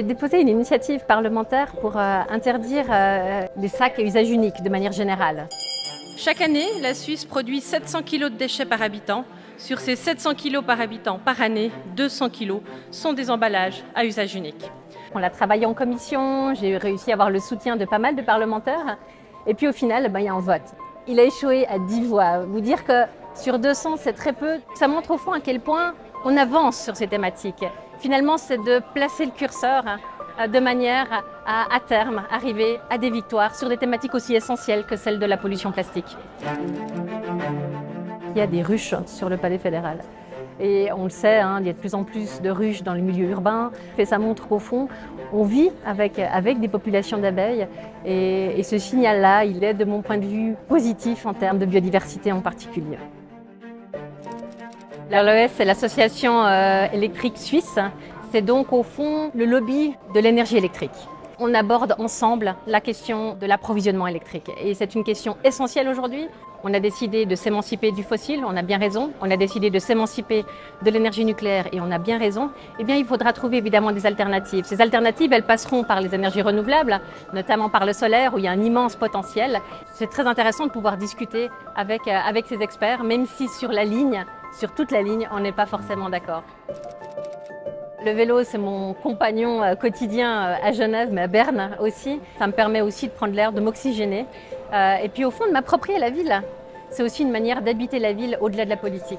déposé une initiative parlementaire pour interdire les sacs à usage unique de manière générale. Chaque année, la Suisse produit 700 kg de déchets par habitant. Sur ces 700 kg par habitant par année, 200 kg sont des emballages à usage unique. On l'a travaillé en commission, j'ai réussi à avoir le soutien de pas mal de parlementaires. Et puis au final, il y a un vote. Il a échoué à 10 voix. Vous dire que sur 200, c'est très peu. Ça montre au fond à quel point on avance sur ces thématiques. Finalement, c'est de placer le curseur de manière à terme, arriver à des victoires sur des thématiques aussi essentielles que celle de la pollution plastique. Il y a des ruches sur le palais fédéral. Et on le sait, il y a de plus en plus de ruches dans le milieu urbain. Et ça montre qu'au fond, on vit avec des populations d'abeilles. Et ce signal-là, il est, de mon point de vue, positif en termes de biodiversité en particulier. L'RLES, c'est l'association électrique suisse. C'est donc au fond le lobby de l'énergie électrique. On aborde ensemble la question de l'approvisionnement électrique. Et c'est une question essentielle aujourd'hui. On a décidé de s'émanciper du fossile, on a bien raison. On a décidé de s'émanciper de l'énergie nucléaire et on a bien raison. Eh bien, il faudra trouver évidemment des alternatives. Ces alternatives, elles passeront par les énergies renouvelables, notamment par le solaire, où il y a un immense potentiel. C'est très intéressant de pouvoir discuter avec ces experts, même si sur toute la ligne, on n'est pas forcément d'accord. Le vélo, c'est mon compagnon quotidien à Genève, mais à Berne aussi. Ça me permet aussi de prendre l'air, de m'oxygéner. Et puis au fond, de m'approprier la ville. C'est aussi une manière d'habiter la ville au-delà de la politique.